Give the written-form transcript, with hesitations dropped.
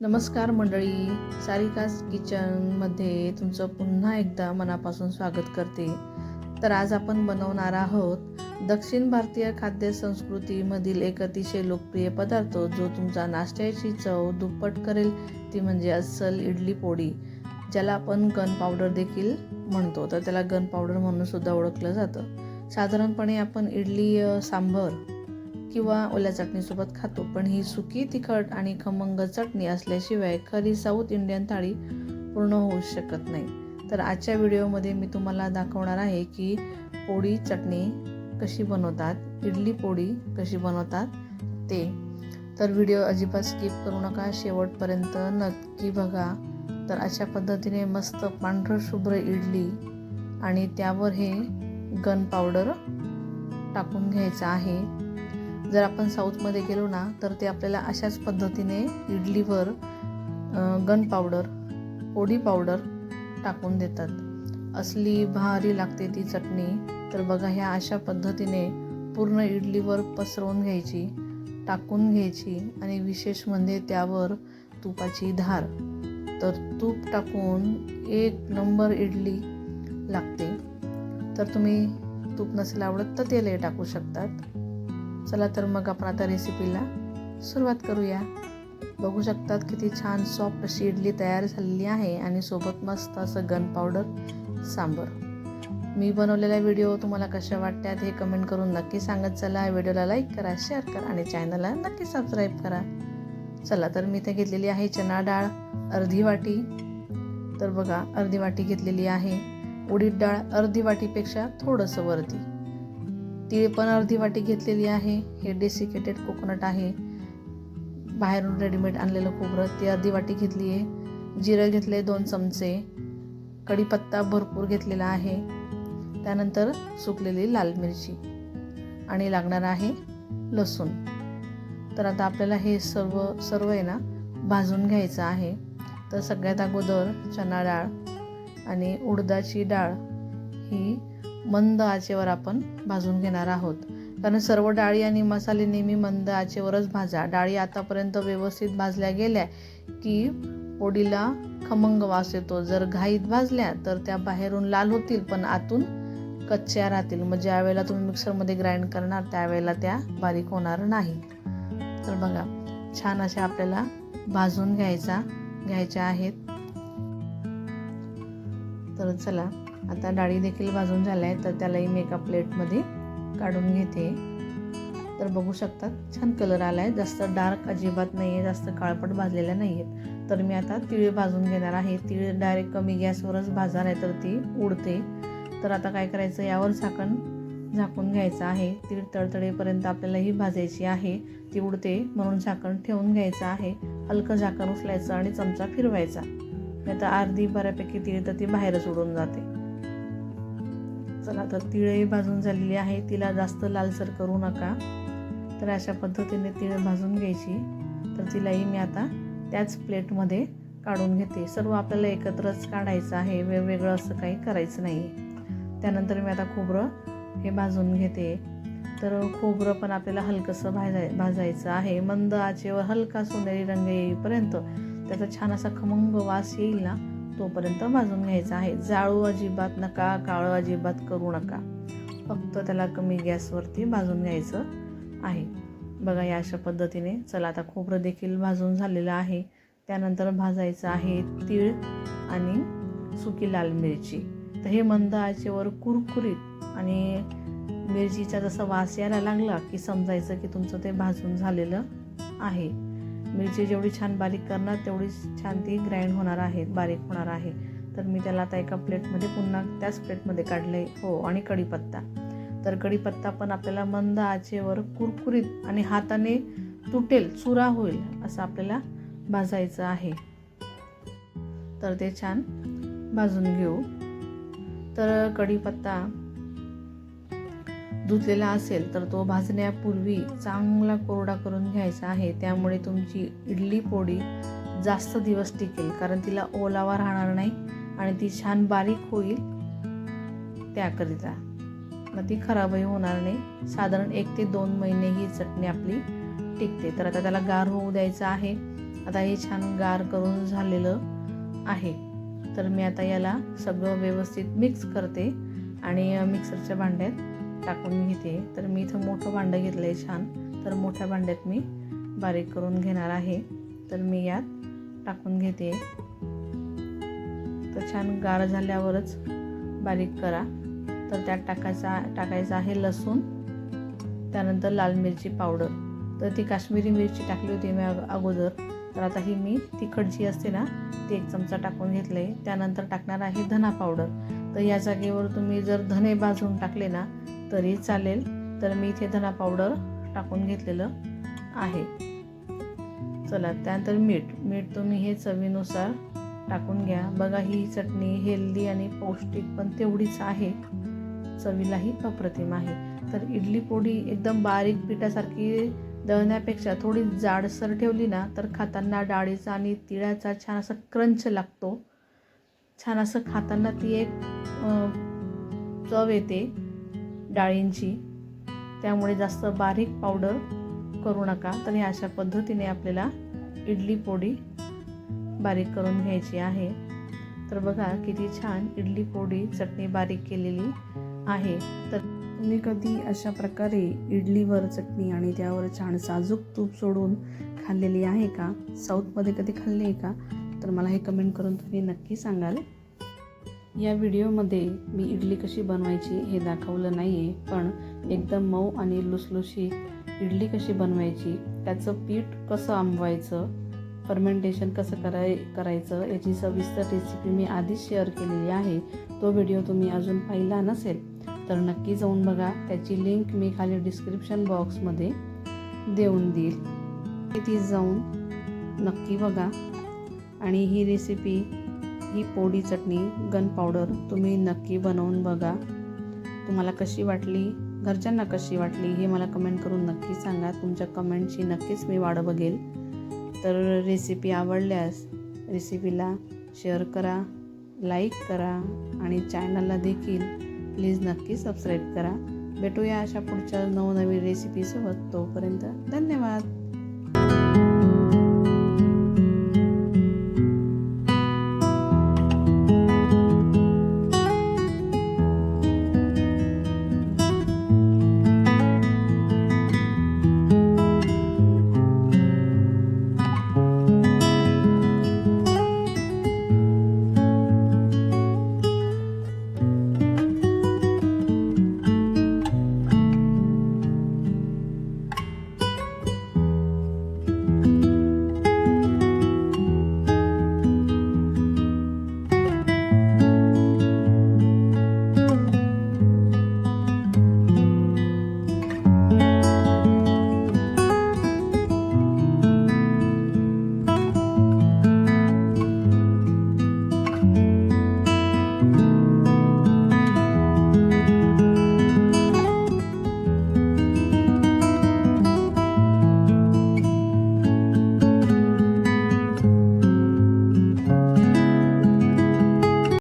नमस्कार मंडळी, सारिकास किचनमध्ये तुमचं पुन्हा एकदा मनापासून स्वागत करते. तर आज आपण बनवणार आहोत दक्षिण भारतीय खाद्य संस्कृतीमधील एक अतिशय लोकप्रिय पदार्थ जो तुमचा नाश्त्याची चव दुप्पट करेल, ती म्हणजे अस्सल इडली पोळी, ज्याला आपण गन पावडर देखील म्हणतो. तर त्याला गन पावडर म्हणून सुद्धा ओळखलं जातं. साधारणपणे आपण इडली सांबर किंवा ओल्या चटणीसोबत खातो, पण ही सुकी तिखट आणि खमंग चटणी असल्याशिवाय खरी साऊथ इंडियन थाळी पूर्ण होऊ शकत नाही. तर आजच्या व्हिडिओमध्ये मी तुम्हाला दाखवणार आहे की पोळी चटणी कशी बनवतात, इडली पोळी कशी बनवतात ते. तर व्हिडिओ अजिबात स्किप करू नका, शेवटपर्यंत नक्की बघा. तर अशा पद्धतीने मस्त पांढरं शुभ्र इडली आणि त्यावर हे गन पावडर टाकून घ्यायचं आहे. जर आपण साऊथमध्ये गेलो ना, तर ते आपल्याला अशाच पद्धतीने इडलीवर गन पावडर, पोळी पावडर टाकून देतात. असली भारी लागते ती चटणी. तर बघा, ह्या अशा पद्धतीने पूर्ण इडलीवर पसरवून घ्यायची, टाकून घ्यायची आणि विशेष म्हणजे त्यावर तुपाची धार. तर तूप टाकून एक नंबर इडली लागते. तर तुम्ही तूप नसेल आवडत तर तेलही टाकू शकतात. चला तर मग आपण आता रेसिपीला सुरुवात करूया. बघू शकतात किती छान सॉफ्ट अशी इडली तयार झालेली आहे आणि सोबत मस्त असं गन पावडर सांबर. मी बनवलेला व्हिडिओ तुम्हाला कशा वाटतात हे कमेंट करून नक्की सांगत चला. व्हिडिओला लाईक करा, शेअर करा आणि चॅनलला नक्की सबस्क्राईब करा. चला तर मी इथे घेतलेली आहे चणा डाळ अर्धी वाटी. तर बघा, अर्धी वाटी घेतलेली आहे. उडीद डाळ अर्धी वाटीपेक्षा थोडंसं वरती. तीळ पण अर्धी वाटी घेतलेली आहे. हे डेसिकेटेड कोकोनट आहे, बाहेरून रेडीमेड आणलेलं खोबरं, ते अर्धी वाटी घेतली आहे. जिरं घेतले 2 चमचे. कढीपत्ता भरपूर घेतलेला आहे. त्यानंतर सुकलेली लाल मिरची आणि लागणार आहे लसूण. तर आता आपल्याला हे सर्व आहे ना भाजून घ्यायचं आहे. तर सगळ्यात अगोदर चणा डाळ आणि उडदाची डाळ ही मंद आचेवर आपण भाजून घेणार आहोत, कारण सर्व डाळी आणि मसाले नेहमी मंद आचेवरच भाजा. डाळी आतापर्यंत व्यवस्थित भाजल्या गेल्या की पोळीला खमंग वास येतो. जर घाईत भाजल्या तर त्या बाहेरून लाल होतील पण आतून कच्च्या राहतील. मग ज्या वेळेला तुम्ही मिक्सरमध्ये ग्राइंड करणार त्यावेळेला त्या बारीक होणार नाही. तर बघा, छान अशा आपल्याला भाजून घ्यायच्या आहेत. तर चला, आता डाळी देखील भाजून झाल्या आहेत, तर त्यालाही मी एका प्लेटमध्ये काढून घेते. तर बघू शकतात छान कलर आला आहे. जास्त डार्क अजिबात नाही आहे, जास्त काळपट भाजलेल्या नाही आहेत. तर मी आता तीळ भाजून घेणार आहे. तीळ डायरेक्ट कमी गॅसवरच भाजा, नाही तर ती उडते. तर आता काय करायचं, यावर झाकून घ्यायचं आहे. तीळ तळतळेपर्यंत आपल्याला ही भाजायची आहे. ती उडते म्हणून झाकण ठेवून घ्यायचं आहे. हलकं झाकण उचलायचं आणि चमचा फिरवायचा, नाही तर अर्धी बऱ्यापैकी तीळ तर ती बाहेरच उडून जाते. चला, तर तिळही भाजून झालेली आहे. तिला जास्त लालसर करू नका. तर अशा पद्धतीने तीळ भाजून घ्यायची. तर तिलाही मी आता त्याच प्लेटमध्ये काढून घेते. सर्व आपल्याला एकत्रच काढायचं आहे, वेगवेगळं असं काही करायचं नाही. त्यानंतर मी आता खोबरं हे भाजून घेते. तर खोबरं पण आपल्याला हलकंसं भाजायचं आहे. मंद आचेवर हलका सोनेरी रंग येईपर्यंत, त्याचा छान असा खमंग वास येईल ना तोपर्यंत भाजून घ्यायचं आहे. जाळू अजिबात नका, काळं अजिबात करू नका. फक्त त्याला कमी गॅसवरती भाजून घ्यायचं आहे. बघा, या अशा पद्धतीने. चला, आता खोबरं देखील भाजून झालेलं आहे. त्यानंतर भाजायचं आहे तीळ आणि सुकी लाल मिरची. तर हे मंद आचेवर कुरकुरीत, आणि मिरचीचा जसा वास यायला लागला की समजायचं की तुमचं ते भाजून झालेलं आहे. मिरची जेवढी छान बारीक करणार तेवढी छान ती ग्राइंड होणार आहे, बारीक होणार आहे. तर मी त्याला आता एका प्लेटमध्ये पुन्हा त्याच प्लेटमध्ये काढले. हो, आणि कढीपत्ता. तर कढीपत्ता पण आपल्याला मंद आचेवर कुरकुरीत आणि हाताने तुटेल, चुरा होईल असं आपल्याला भाजायचं आहे. तर ते छान भाजून घेऊ. तर कढीपत्ता धुतलेला असेल तर तो भाजण्यापूर्वी चांगला कोरडा करून घ्यायचा आहे. त्यामुळे तुमची इडली पोळी जास्त दिवस टिकेल, कारण तिला ओलावा राहणार नाही आणि ती छान बारीक होईल त्याकरिता. मग ती खराबही होणार नाही. साधारण 1 ते 2 महिने ही चटणी आपली टिकते. तर आता त्याला गार होऊ द्यायचं आहे. आता हे छान गार करून झालेलं आहे. तर मी आता याला सगळं व्यवस्थित मिक्स करते आणि मिक्सरच्या भांड्यात टाकून घेते. तर मी इथं मोठं भांडं घेतलं आहे छान, तर मोठ्या भांड्यात मी बारीक करून घेणार आहे. तर मी यात टाकून घेते. तर छान गार झाल्यावरच बारीक करा. तर त्यात टाकायचं आहे लसूण, त्यानंतर लाल मिरची पावडर. तर ती काश्मीरी मिरची टाकली होती मी अगोदर. तर आता ही मी तिखट जी असते ना ती 1 चमचा टाकून घेतलं आहे. त्यानंतर टाकणार आहे धना पावडर. तर या जागेवर तुम्ही जर धने भाजून टाकले ना तरी चालेल. तर मी इथे धना पावडर टाकून घेतलेलं आहे. चला, त्यानंतर मीठ तुम्ही हे चवीनुसार टाकून घ्या. बघा, ही चटणी हेल्दी आणि पौष्टिक पण तेवढीच आहे, चवीलाही अप्रतिम आहे. तर इडली पोळी एकदम बारीक पिठासारखी दळण्यापेक्षा थोडी जाडसर ठेवली ना तर खाताना डाळीचा आणि तिळाचा छान असा क्रंच लागतो. छान असं खाताना ती एक चव येते डाळींची. त्यामुळे जास्त बारीक पावडर करू नका. तर ह्या अशा पद्धतीने आपल्याला इडली पोळी बारीक करून घ्यायची आहे. तर बघा किती छान इडली पोळी चटणी बारीक केलेली आहे. तर तुम्ही कधी अशा प्रकारे इडलीवर चटणी आणि त्यावर छान साजूक तूप सोडून खाल्लेली आहे का? साऊथमध्ये कधी खाल्ली आहे का? तर मला हे कमेंट करून तुम्ही नक्की सांगाल. या व्हिडिओमध्ये मी इडली कशी बनवायची हे दाखवलं नाही आहे, पण एकदम मऊ आणि लुसलुशीत इडली कशी बनवायची, त्याचं पीठ कसं आंबवायचं, फर्मेंटेशन कसं करायचं याची सविस्तर रेसिपी मी आधीच शेअर केलेली आहे. तो व्हिडिओ तुम्ही अजून पाहिला नसेल तर नक्की जाऊन बघा. त्याची लिंक मी खाली डिस्क्रिप्शन बॉक्समध्ये देऊन देईल. ती जाऊन नक्की बघा. आणि ही रेसिपी, ही पोळी चटणी गन पावडर तुम्ही नक्की बनवून बघा. तुम्हाला कशी वाटली, घरच्यांना कशी वाटली हे मला कमेंट करून नक्की सांगा. तुमच्या कमेंटची नक्कीच मी वाट बघेल. तर रेसिपी आवडल्यास रेसिपीला शेअर करा, लाईक करा आणि चॅनलला देखील प्लीज नक्की सबस्क्राईब करा. भेटूया अशा पुढच्या नवनवीन रेसिपीसोबत. तोपर्यंत धन्यवाद.